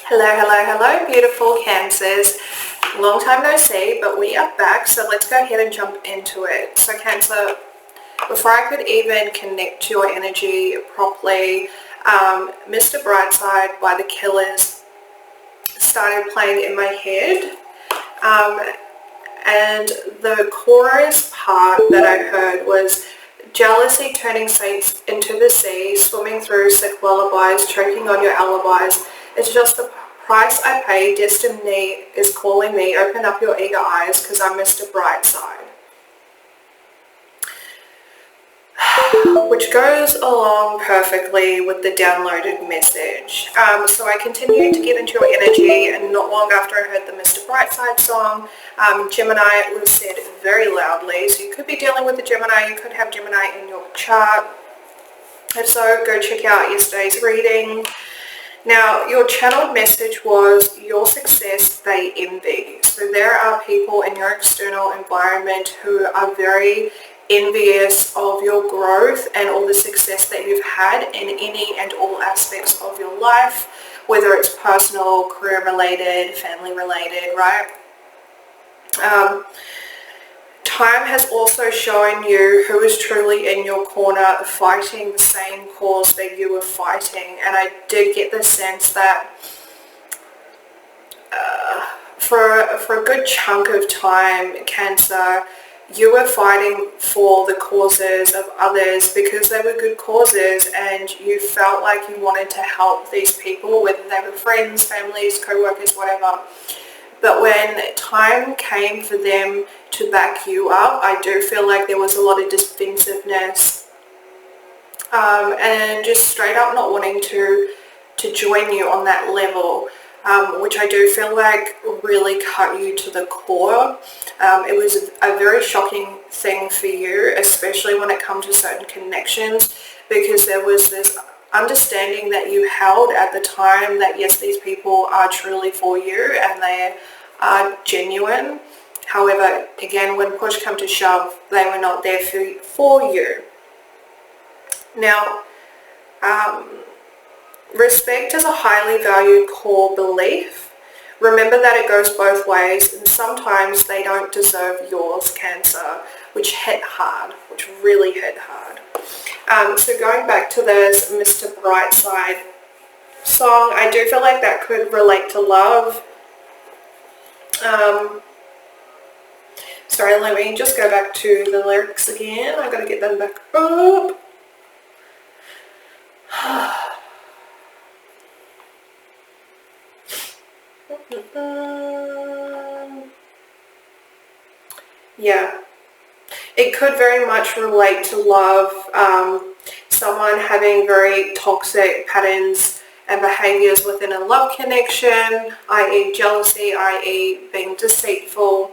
Hello, hello, hello, beautiful Cancers. Long time no see, but we are back, so let's go ahead and jump into it. So Cancer, before I could even connect to your energy properly, Mr. Brightside by the Killers started playing in my head, and the chorus part that I heard was jealousy turning saints into the sea, swimming through sick lullabies, choking on your alibis. It's just the price I pay, destiny is calling me, open up your eager eyes, because I'm Mr. Brightside. Which goes along perfectly with the downloaded message. So I continued to get into your energy, and not long after I heard the Mr. Brightside song, Gemini was said very loudly. So you could be dealing with a Gemini, you could have Gemini in your chart. If so, go check out yesterday's reading. Now, your channeled message was your success they envy. So there are people in your external environment who are very envious of your growth and all the success that you've had in any and all aspects of your life, whether it's personal, career related, family related, right? Time has also shown you who is truly in your corner fighting the same cause that you were fighting, and I did get the sense that for a good chunk of time, Cancer, you were fighting for the causes of others because they were good causes, and you felt like you wanted to help these people, whether they were friends, families, co-workers, whatever. But when time came for them to back you up, I do feel like there was a lot of defensiveness and just straight up not wanting to join you on that level, which I do feel like really cut you to the core. It was a very shocking thing for you, especially when it comes to certain connections, because there was this understanding that you held at the time that yes, these people are truly for you and they are genuine. However, again, when push come to shove, they were not there for you. Now, respect is a highly valued core belief. Remember that it goes both ways, and sometimes they don't deserve yours, Cancer, which hit hard, which really hit hard. So going back to this Mr. Brightside song, I do feel like that could relate to love. Sorry, let me just go back to the lyrics again. I've got to get them back up. Yeah. It could very much relate to love, someone having very toxic patterns and behaviors within a love connection, i.e. jealousy, i.e. being deceitful.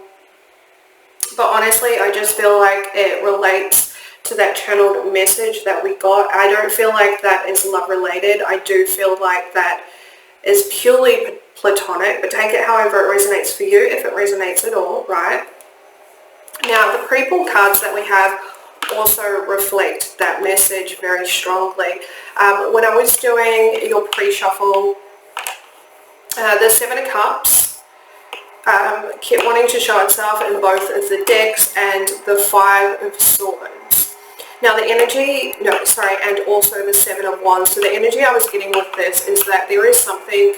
But honestly, I just feel like it relates to that channeled message that we got. I don't feel like that is love related. I do feel like that is purely platonic, but take it however it resonates for you, if it resonates at all, right? Now, the pre-pull cards that we have also reflect that message very strongly. When I was doing your pre-shuffle, the Seven of Cups kept wanting to show itself in both of the decks, and the Five of Swords. Now the energy, and also the Seven of Wands. So the energy I was getting with this is that there is something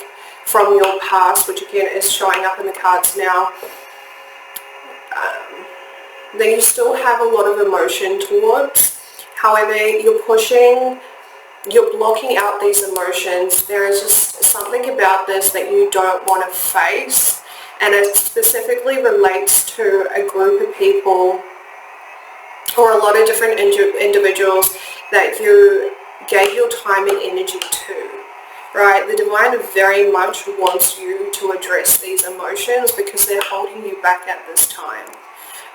from your past, which again is showing up in the cards now, that you still have a lot of emotion towards. However, you're blocking out these emotions. There is just something about this that you don't want to face, and it specifically relates to a group of people or a lot of different individuals that you gave your time and energy to. Right, the Divine very much wants you to address these emotions because they're holding you back at this time.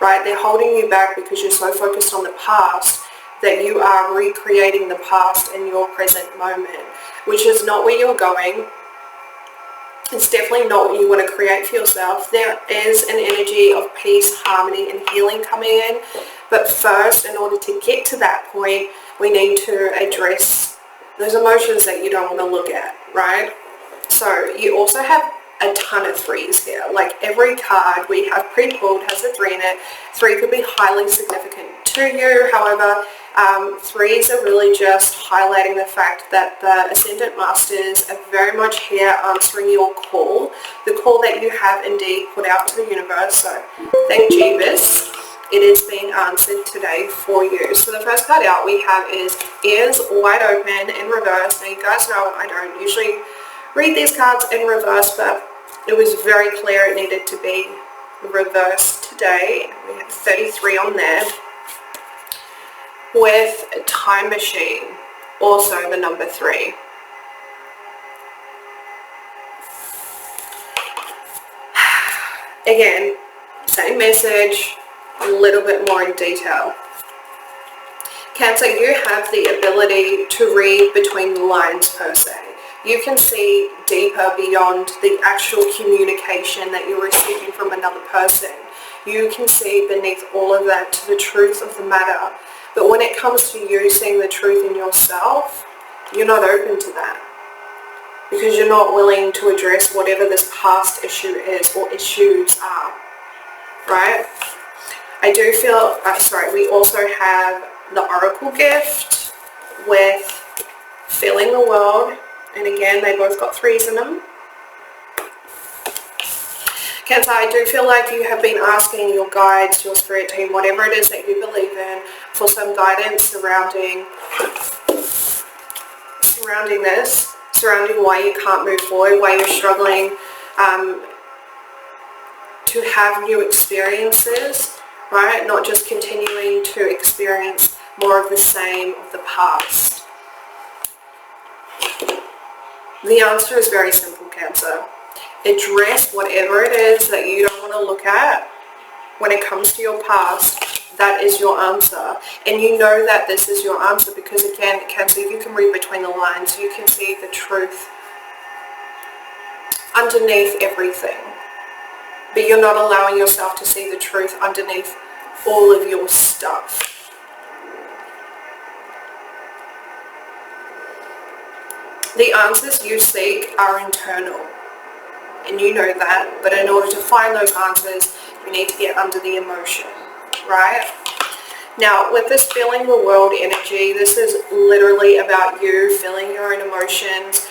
Right, they're holding you back because you're so focused on the past that you are recreating the past in your present moment, which is not where you're going. It's definitely not what you want to create for yourself. There is an energy of peace, harmony, and healing coming in. But first, in order to get to that point, we need to address those emotions that you don't want to look at, right? So you also have a ton of threes here. Like every card we have pre-pulled has a 3 in it. 3 could be highly significant to you. However, threes are really just highlighting the fact that the Ascendant Masters are very much here answering your call, the call that you have indeed put out to the universe. So thank Jeebus. It is being answered today for you. So the first card out we have is Ears Wide Open in reverse. Now you guys know I don't usually read these cards in reverse, but it was very clear it needed to be reversed today. We have 33 on there. With a Time Machine, also the number 3. Again, same message, a little bit more in detail. Cancer, you have the ability to read between the lines per se. You can see deeper beyond the actual communication that you're receiving from another person. You can see beneath all of that to the truth of the matter. But when it comes to you seeing the truth in yourself, you're not open to that. Because you're not willing to address whatever this past issue is or issues are. Right? I do feel, we also have the Oracle gift with Feeling the World. And again, they both got 3s in them. Cancer, I do feel like you have been asking your guides, your spirit team, whatever it is that you believe in, for some guidance surrounding this, surrounding why you can't move forward, why you're struggling to have new experiences, right? Not just continuing to experience more of the same of the past. The answer is very simple, Cancer. Address whatever it is that you don't want to look at when it comes to your past. That is your answer. And you know that this is your answer because, again, Cancer, you can read between the lines. You can see the truth underneath everything. But you're not allowing yourself to see the truth underneath all of your stuff. The answers you seek are internal, and you know that, but in order to find those answers, you need to get under the emotion, right? Now, with this Feeling the World energy, this is literally about you feeling your own emotions,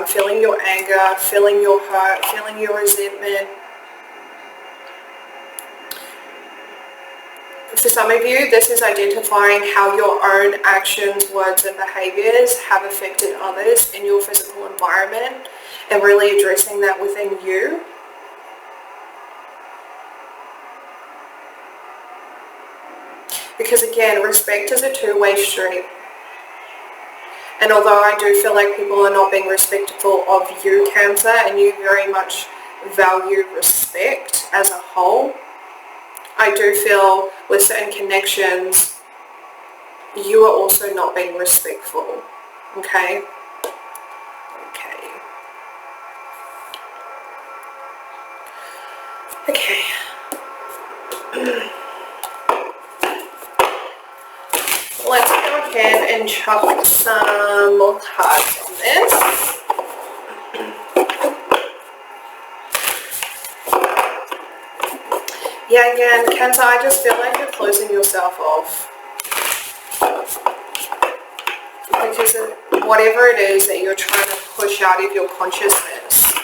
feeling your anger, feeling your hurt, feeling your resentment. For some of you, this is identifying how your own actions, words, and behaviors have affected others in your physical environment and really addressing that within you. Because again, respect is a two-way street. And although I do feel like people are not being respectful of you, Cancer, and you very much value respect as a whole, I do feel with certain connections, you are also not being respectful, okay? Okay. Let's go ahead and chuck some more cards on this. Yeah, again, Cancer, I just feel like you're closing yourself off. Because of whatever it is that you're trying to push out of your consciousness.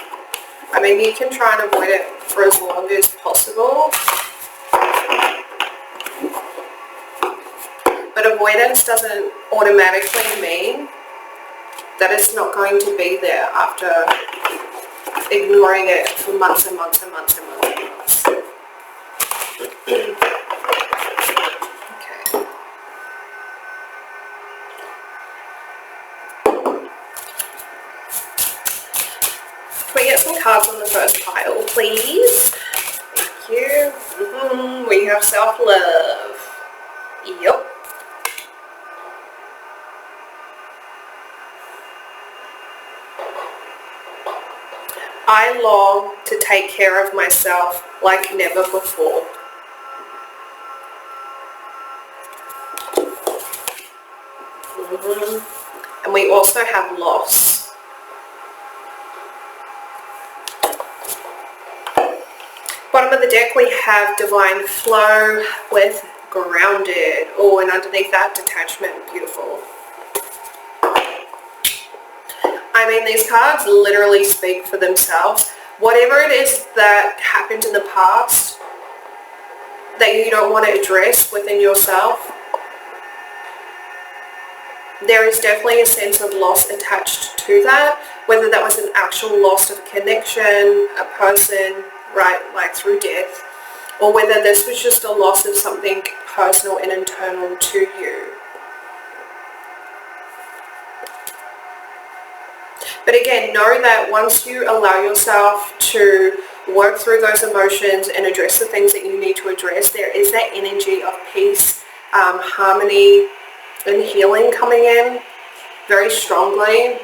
I mean, you can try and avoid it for as long as possible. But avoidance doesn't automatically mean that it's not going to be there after ignoring it for months and months and months and months and months. Okay. Can we get some cards on the first pile, please? Thank you. We have self-love. Yep. I long to take care of myself like never before. And we also have loss. Bottom of the deck we have divine flow with grounded. Oh, and underneath that, detachment. Beautiful. I mean, these cards literally speak for themselves. Whatever it is that happened in the past that you don't want to address within yourself, there is definitely a sense of loss attached to that, whether that was an actual loss of connection, a person, right, like through death, or whether this was just a loss of something personal and internal to you. But again, know that once you allow yourself to work through those emotions and address the things that you need to address, there is that energy of peace, harmony, and healing coming in very strongly.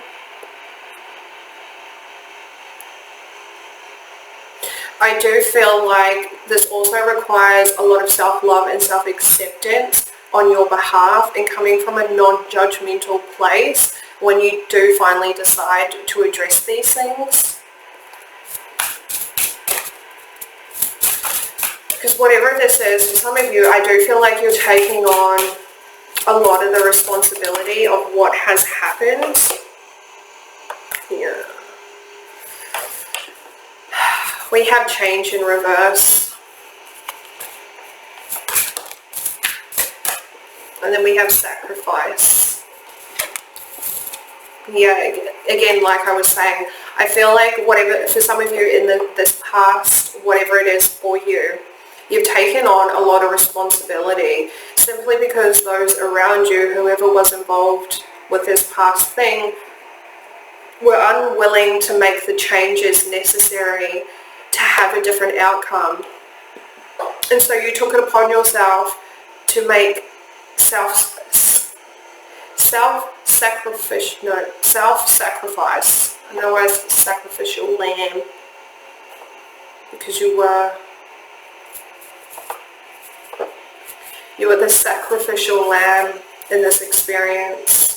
I do feel like this also requires a lot of self-love and self-acceptance on your behalf, and coming from a non-judgmental place when you do finally decide to address these things. Because whatever this is, for some of you, I do feel like you're taking on a lot of the responsibility of what has happened. Yeah. We have change in reverse. And then we have sacrifice. Yeah, again, like I was saying, I feel like whatever, for some of you in this past, whatever it is for you, you've taken on a lot of responsibility simply because those around you, whoever was involved with this past thing, were unwilling to make the changes necessary to have a different outcome. And so you took it upon yourself to make self-sacrifice, otherwise sacrificial lamb, because you were the sacrificial lamb in this experience.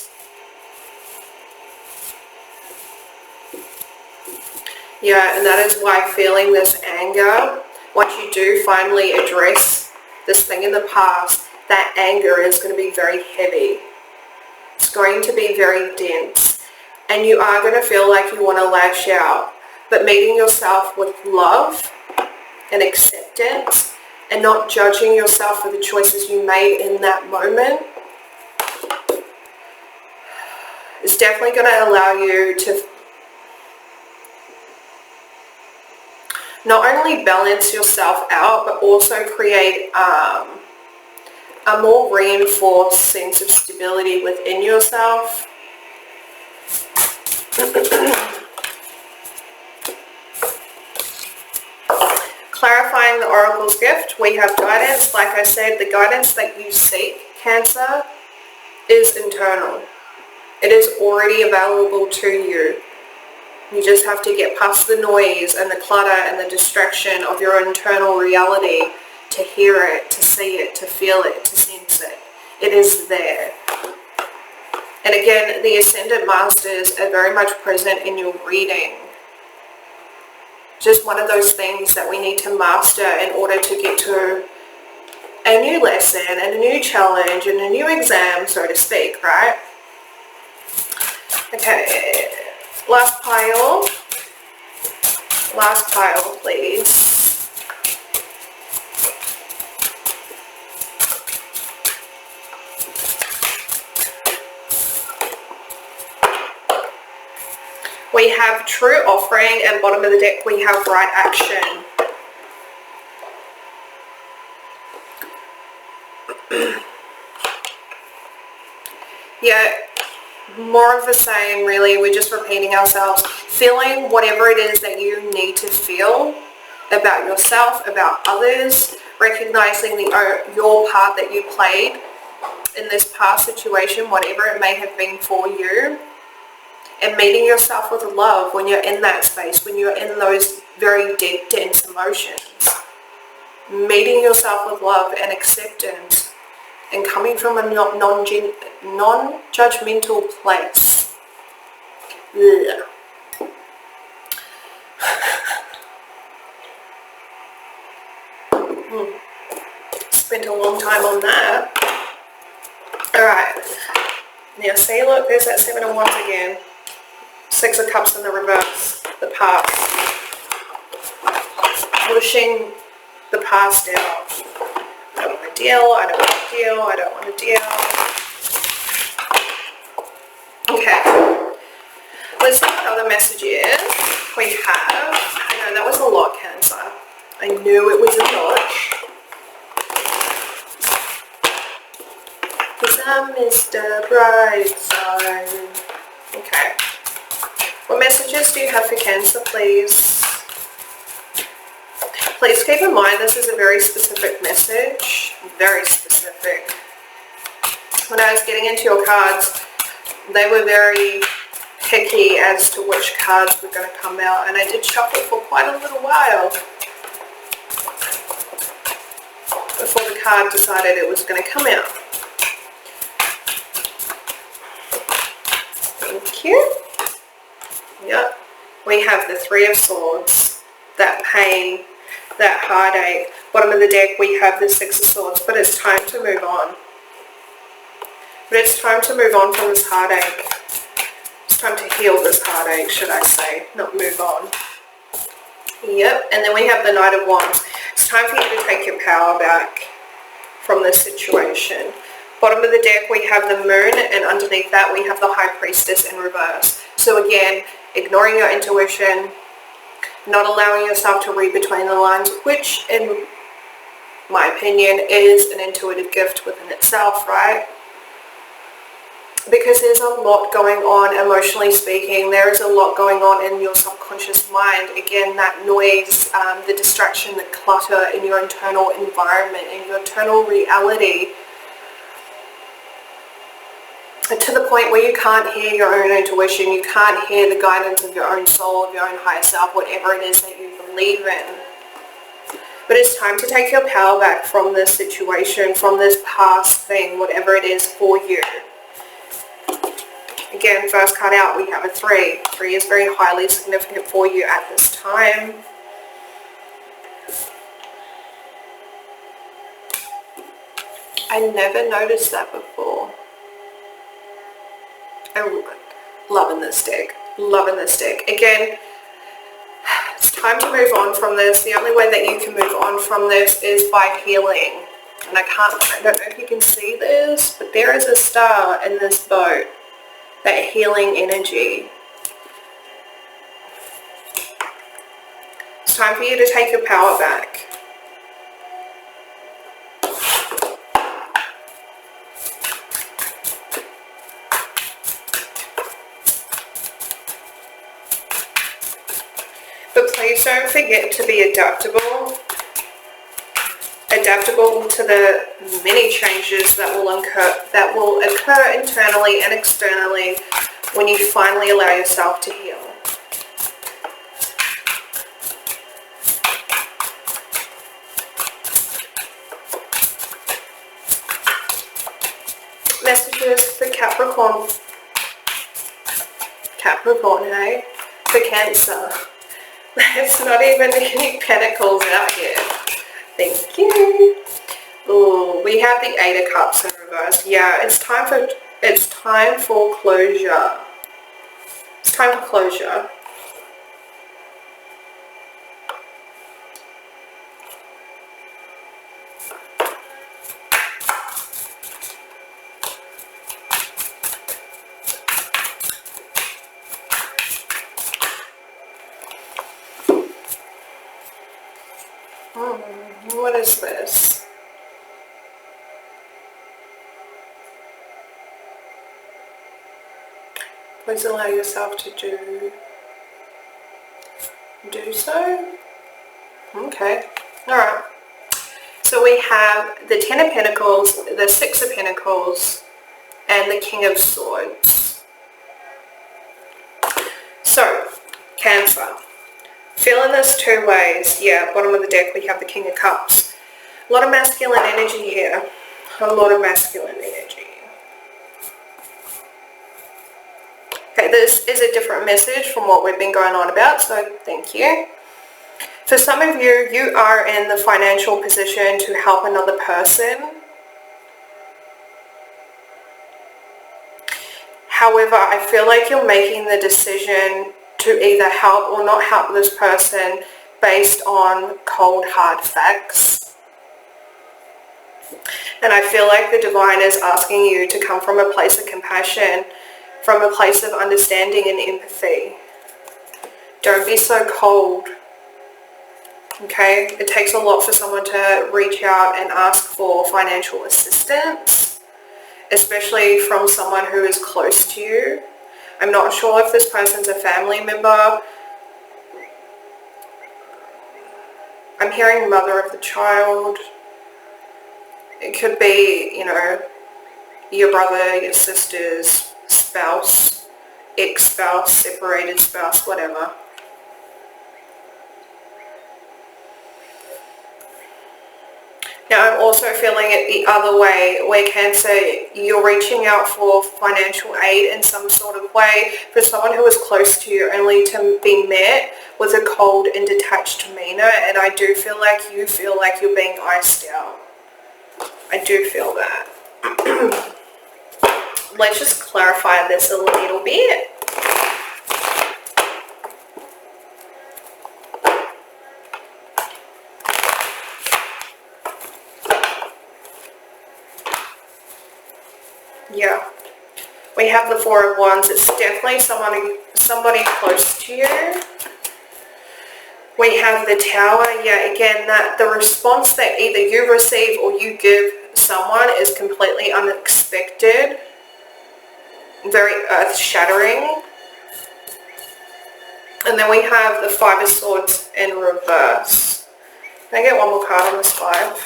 Yeah, and that is why feeling this anger, once you do finally address this thing in the past, that anger is going to be very heavy. It's going to be very dense. And you are going to feel like you want to lash out. But meeting yourself with love and acceptance and not judging yourself for the choices you made in that moment is definitely going to allow you to not only balance yourself out, but also create a more reinforced sense of stability within yourself. Clarifying the Oracle's gift, we have guidance. Like I said, the guidance that you seek, Cancer, is internal. It is already available to you. You just have to get past the noise and the clutter and the distraction of your internal reality to hear it, to see it, to feel it, to sense it. It is there. And again, the Ascended Masters are very much present in your reading. Just one of those things that we need to master in order to get to a new lesson and a new challenge and a new exam, so to speak, right? Okay, last pile, please. We have True Offering, and bottom of the deck we have Right Action. Yeah, more of the same really. We're just repeating ourselves. Feeling whatever it is that you need to feel about yourself, about others, recognizing your part that you played in this past situation, whatever it may have been for you. And meeting yourself with love when you're in that space, when you're in those very deep, dense emotions. Meeting yourself with love and acceptance and coming from a non-judgmental place. Ugh. Spent a long time on that. Alright. Now see, look, there's that 7 of Wands again. 6 of Cups in the reverse. The past. Pushing the past out. I don't want to deal, I don't want to deal, I don't want to deal. Okay. Let's see what other message is. We have, I know that was a lot, Cancer. I knew it was a lot. Because I'm Mr. Brightside. Okay. What messages do you have for Cancer, please? Please keep in mind this is a very specific message. Very specific. When I was getting into your cards, they were very picky as to which cards were going to come out, and I did shuffle for quite a little while before the card decided it was going to come out. Thank you. Yep. We have the 3 of Swords, that pain, that heartache. Bottom of the deck we have the 6 of Swords, but it's time to move on. But it's time to move on from this heartache. It's time to heal this heartache, should I say, not move on. Yep, and then we have the Knight of Wands. It's time for you to take your power back from this situation. Bottom of the deck we have the Moon, and underneath that we have the High Priestess in reverse. So again, ignoring your intuition, not allowing yourself to read between the lines, which in my opinion is an intuitive gift within itself, right? Because there's a lot going on emotionally speaking. There is a lot going on in your subconscious mind. Again, that noise, the distraction, the clutter in your internal environment, in your internal reality, to the point where you can't hear your own intuition, you can't hear the guidance of your own soul, of your own higher self, whatever it is that you believe in. But it's time to take your power back from this situation, from this past thing, whatever it is for you. Again, first card out, we have a 3. 3 is very highly significant for you at this time. I never noticed that before. I'm loving this deck. Loving this deck. Again, it's time to move on from this. The only way that you can move on from this is by healing. And I don't know if you can see this, but there is a star in this boat. That healing energy. It's time for you to take your power back. But please don't forget to be adaptable. Adaptable to the many changes that will occur internally and externally when you finally allow yourself to heal. Messages for Capricorn. Capricorn, hey? For Cancer. There's not even any pentacles out here. Thank you. Oh, we have the 8 of Cups in reverse. Yeah, it's time for closure. It's time for closure. What is this? Please allow yourself to do so. Okay. Alright. So we have the 10 of Pentacles, the 6 of Pentacles, and the King of Swords. So, Cancer. Feeling this 2 ways. Yeah, bottom of the deck we have the King of Cups. A lot of masculine energy here. A lot of masculine energy. Okay, this is a different message from what we've been going on about, so thank you. For some of you, you are in the financial position to help another person. However, I feel like you're making the decision to either help or not help this person based on cold, hard facts. And I feel like the divine is asking you to come from a place of compassion, from a place of understanding and empathy. Don't be so cold. Okay? It takes a lot for someone to reach out and ask for financial assistance, especially from someone who is close to you. I'm not sure if this person's a family member. I'm hearing mother of the child. It could be, you know, your brother, your sister's spouse, ex-spouse, separated spouse, whatever. Now I'm also feeling it the other way, where Cancer, you're reaching out for financial aid in some sort of way for someone who is close to you, only to be met with a cold and detached demeanor. And I do feel like you feel like you're being iced out. I do feel that. Let's just clarify this a little bit. Yeah, we have the Four of Wands. It's definitely somebody close to you. We have the Tower. Yeah, again, that the response that either you receive or you give someone is completely unexpected, very earth-shattering. And then we have the Five of Swords in reverse. Can I get one more card on this five?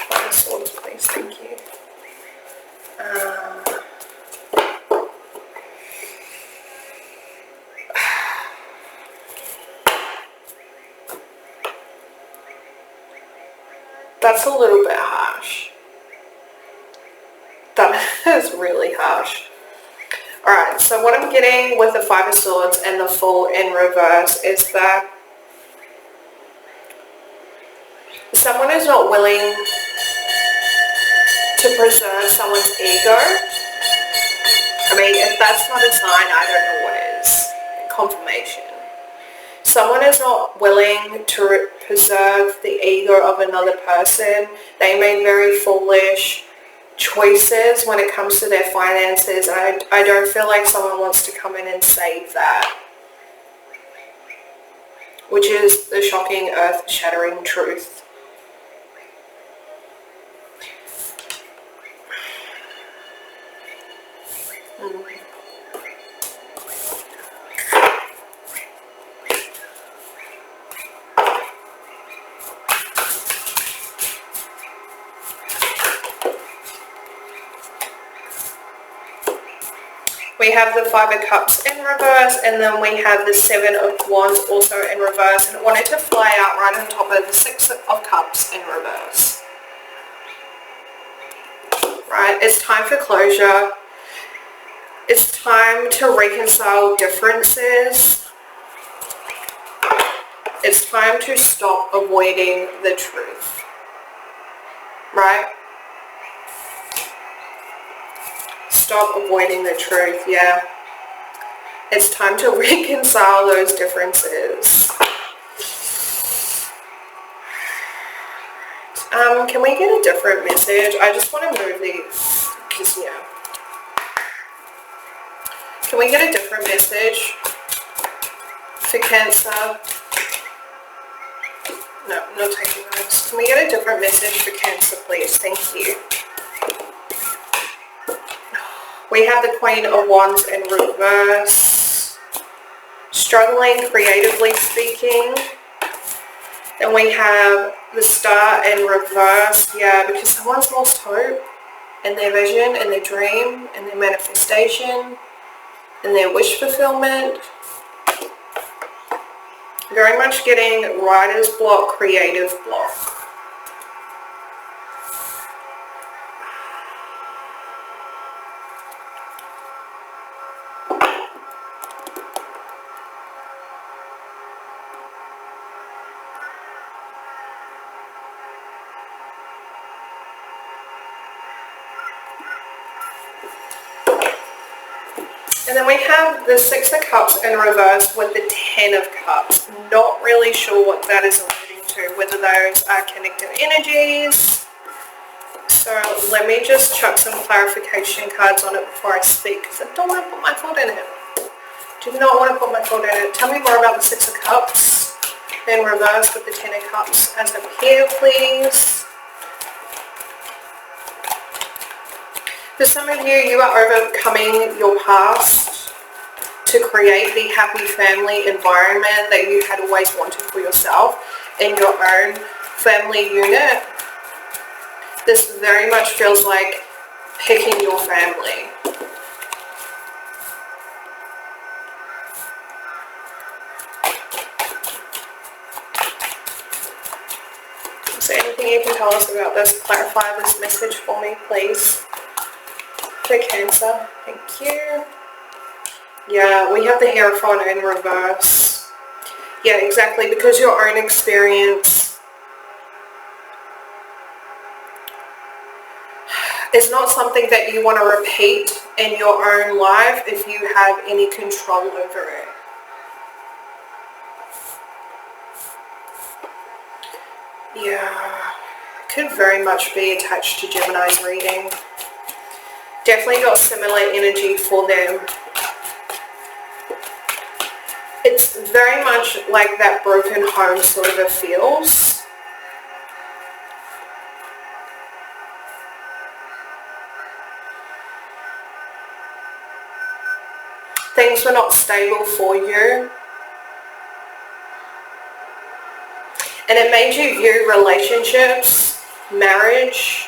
Five of Swords, please. Thank you. That's a little bit harsh. That is really harsh. Alright, so what I'm getting with the Five of Swords and the Fool in reverse is that someone is not willing to preserve someone's ego. I mean, if that's not a sign, I don't know what is. Confirmation. Someone is not willing to preserve the ego of another person. They made very foolish choices when it comes to their finances. I don't feel like someone wants to come in and save that, which is the shocking, earth-shattering truth. We have the Five of Cups in reverse, and then we have the Seven of Wands also in reverse, and it wanted to fly out right on top of the Six of Cups in reverse. Right, it's time for closure. It's time to reconcile differences. It's time to stop avoiding the truth. Right? Stop avoiding the truth, yeah. It's time to reconcile those differences. Can we get a different message? I just want to move these, because, yeah. Can we get a different message for Cancer? No, I'm not taking those. Can we get a different message for Cancer, please? Thank you. We have the Queen of Wands in reverse. Struggling, creatively speaking. Then we have the Star in reverse. Yeah, because someone's lost hope in their vision, in their dream, in their manifestation, in their wish fulfillment. Very much getting writer's block, creative block. And then we have the Six of Cups in reverse with the Ten of Cups. Not really sure what that is alluding to, whether those are connected energies. So let me just chuck some clarification cards on it before I speak, because I don't want to put my foot in it. Do not want to put my foot in it. Tell me more about the Six of Cups in reverse with the Ten of Cups as a pair, please. For some of you, you are overcoming your past to create the happy family environment that you had always wanted for yourself in your own family unit. This very much feels like picking your family. Is there anything you can tell us about this? Clarify this message for me, please. For Cancer, thank you. Yeah, we have the Hierophant in reverse. Yeah, exactly, because your own experience is not something that you want to repeat in your own life if you have any control over it. Yeah, could very much be attached to Gemini's reading. Definitely got similar energy for them. It's very much like that broken home sort of a feels. Things were not stable for you. And it made you view relationships, marriage,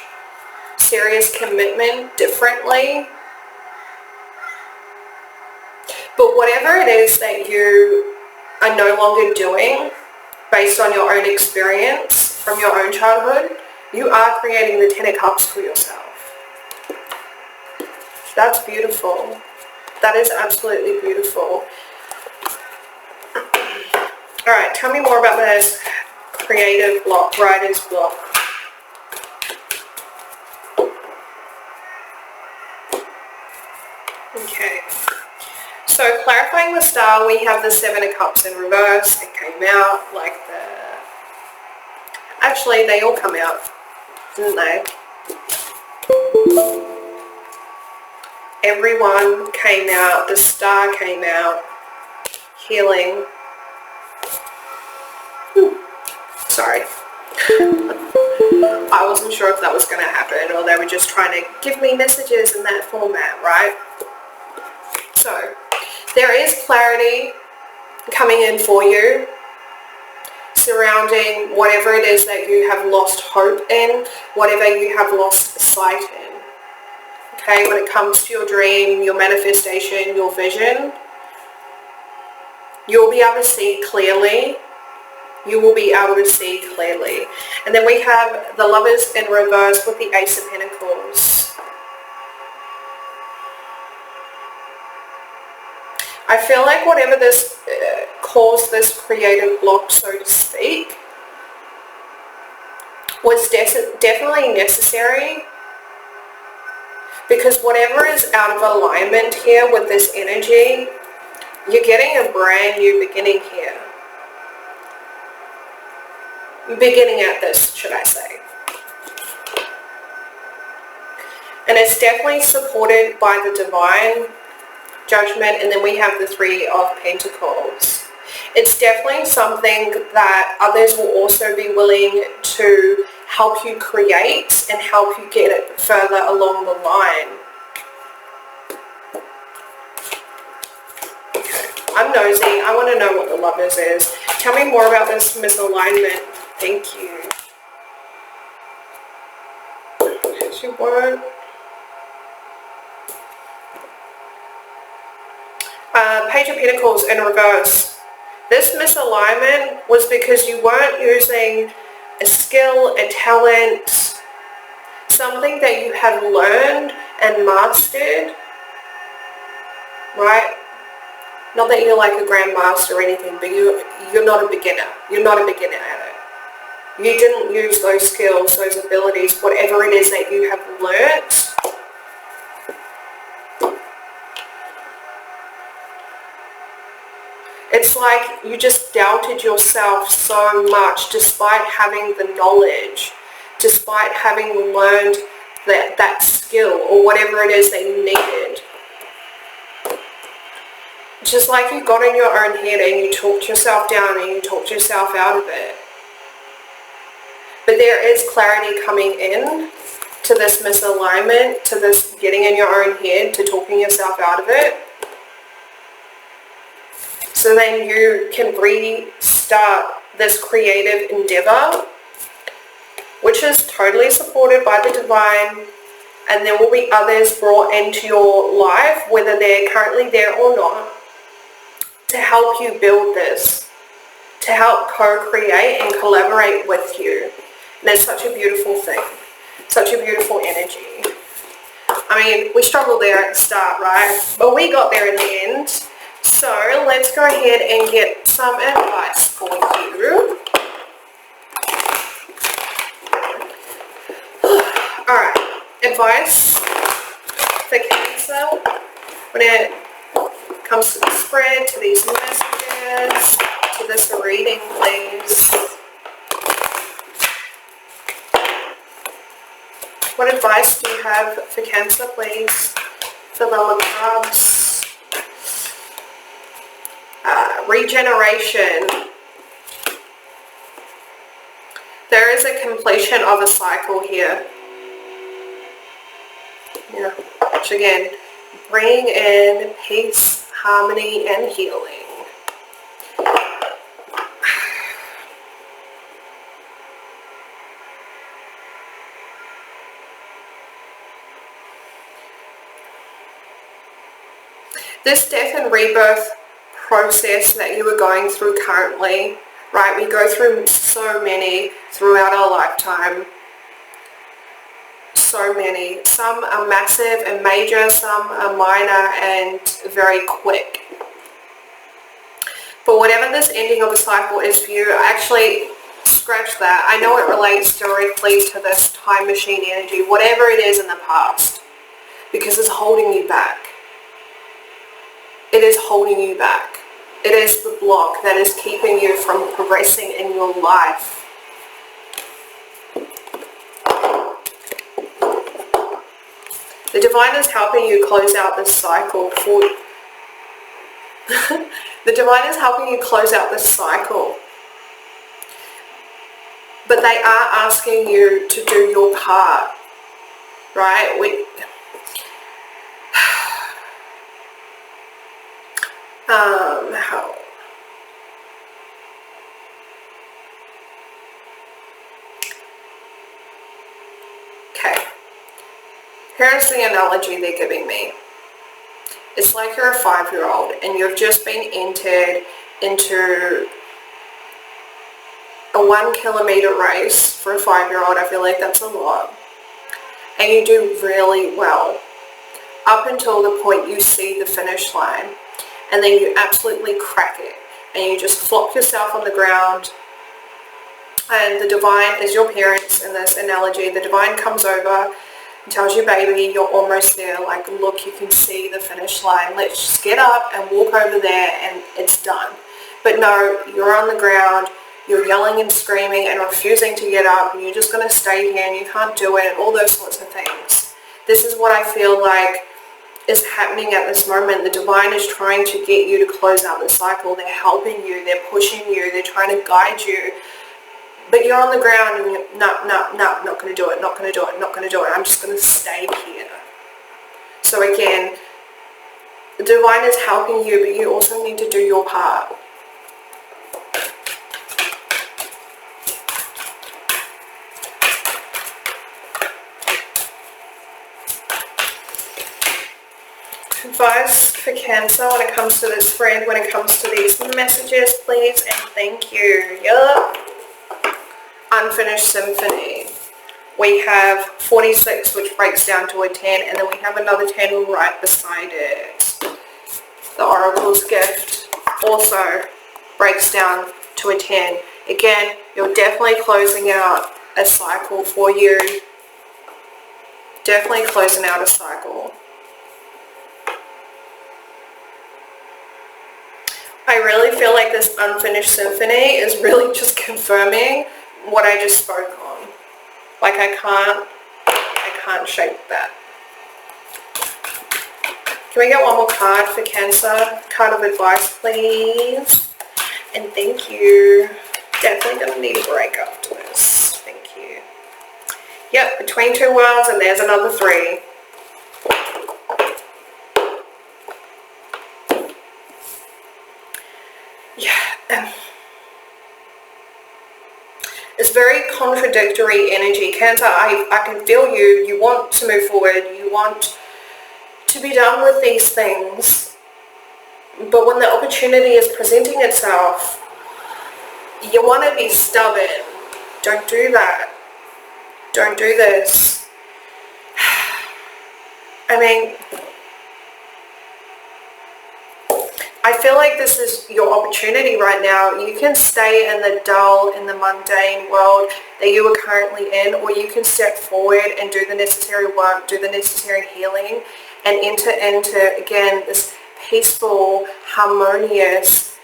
serious commitment differently. But whatever it is that you are no longer doing based on your own experience from your own childhood, you are creating the Ten of Cups for yourself. That's beautiful. That is absolutely beautiful. Alright, tell me more about this creative block, writer's block. Okay, so clarifying the star, we have the Seven of Cups in reverse. It came out like the... Actually, they all come out, didn't they? Everyone came out. The star came out. Healing. Sorry. I wasn't sure if that was going to happen or they were just trying to give me messages in that format, right? So, there is clarity coming in for you surrounding whatever it is that you have lost hope in, whatever you have lost sight in. Okay, when it comes to your dream, your manifestation, your vision, you'll be able to see clearly. You will be able to see clearly. And then we have the Lovers in reverse with the Ace of Pentacles. I feel like whatever this caused this creative block, so to speak, was definitely necessary, because whatever is out of alignment here with this energy, you're getting a brand new beginning here. Beginning at this, should I say. And it's definitely supported by the divine judgment, and then we have the Three of Pentacles. It's definitely something that others will also be willing to help you create and help you get it further along the line. Okay. I'm nosy. I want to know what the Lovers is. Tell me more about this misalignment. Thank you. Here's your word. Page of Pentacles in reverse. This misalignment was because you weren't using a skill, a talent, something that you have learned and mastered, right? Not that you're like a grandmaster or anything, but you're not a beginner. You're not a beginner at it. You didn't use those skills, those abilities, whatever it is that you have learnt. It's like you just doubted yourself so much despite having the knowledge, despite having learned that skill or whatever it is that you needed. Just like you got in your own head and you talked yourself down and you talked yourself out of it. But there is clarity coming in to this misalignment, to this getting in your own head, to talking yourself out of it. So then you can restart this creative endeavor, which is totally supported by the divine, and there will be others brought into your life, whether they're currently there or not, to help you build this, to help co-create and collaborate with you. And it's such a beautiful thing, such a beautiful energy. I mean, we struggled there at the start, right? But we got there in the end. So let's go ahead and get some advice for you. Alright, advice for Cancer when it comes to the spread, to these messages, to this reading, please. What advice do you have for Cancer, please? For the Cups. Regeneration. There is a completion of a cycle here. Yeah. Which again, bringing in peace, harmony, and healing. This death and rebirth process that you are going through currently, right? We go through so many throughout our lifetime. So many. Some are massive and major, some are minor and very quick. But whatever this ending of a cycle is for you, actually scratch that. I know it relates directly to this time machine energy, whatever it is in the past, because it's holding you back. It is holding you back. It is the block that is keeping you from progressing in your life. The divine is helping you close out this cycle for the divine is helping you close out this cycle. But they are asking you to do your part. Right? How? Okay. Here's the analogy they're giving me. It's like you're a 5-year-old and you've just been entered into a 1 kilometer race for a 5-year-old. I feel like that's a lot. And you do really well up until the point you see the finish line. And then you absolutely crack it. And you just flop yourself on the ground. And the divine is your parents in this analogy. The divine comes over and tells you, baby, you're almost there. Like, look, you can see the finish line. Let's just get up and walk over there and it's done. But no, you're on the ground. You're yelling and screaming and refusing to get up. And you're just going to stay here and you can't do it. And all those sorts of things. This is what I feel like is happening at this moment. The divine is trying to get you to close out the cycle. They're helping you, they're pushing you, they're trying to guide you. But you're on the ground and you're, no, not going to do it, not going to do it, not going to do it. I'm just going to stay here. So again, the divine is helping you, but you also need to do your part. Advice for Cancer when it comes to this spread, when it comes to these messages, please and thank you. Yup. Unfinished symphony. We have 46, which breaks down to a 10, and then we have another 10 right beside it. The Oracle's gift also breaks down to a 10. Again, you're definitely closing out a cycle for you. Definitely closing out a cycle. I really feel like this unfinished symphony is really just confirming what I just spoke on. Like I can't shake that. Can we get one more card for Cancer? Card of advice, please. And thank you. Definitely gonna need a break after this. Thank you. Yep, between two worlds, and there's another 3. Yeah. It's very contradictory energy. Cancer, I can feel you. You want to move forward. You want to be done with these things. But when the opportunity is presenting itself, you want to be stubborn. Don't do that. Don't do this. I mean, I feel like this is your opportunity right now. You can stay in the dull, in the mundane world that you are currently in, or you can step forward and do the necessary work, do the necessary healing, and enter into, again, this peaceful, harmonious,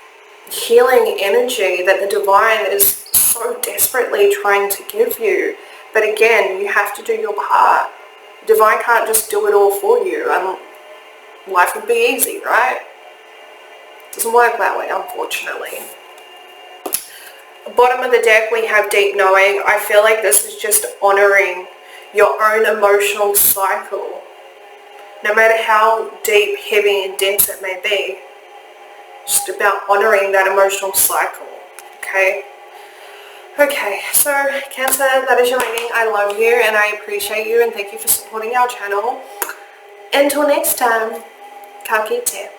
healing energy that the divine is so desperately trying to give you. But again, you have to do your part. The divine can't just do it all for you. Life would be easy, right? Doesn't work that way, unfortunately. Bottom of the deck, we have deep knowing. I feel like this is just honoring your own emotional cycle. No matter how deep, heavy, and dense it may be. Just about honoring that emotional cycle. Okay? Okay, so Cancer, that is your reading. I love you and I appreciate you and thank you for supporting our channel. Until next time, ka kite.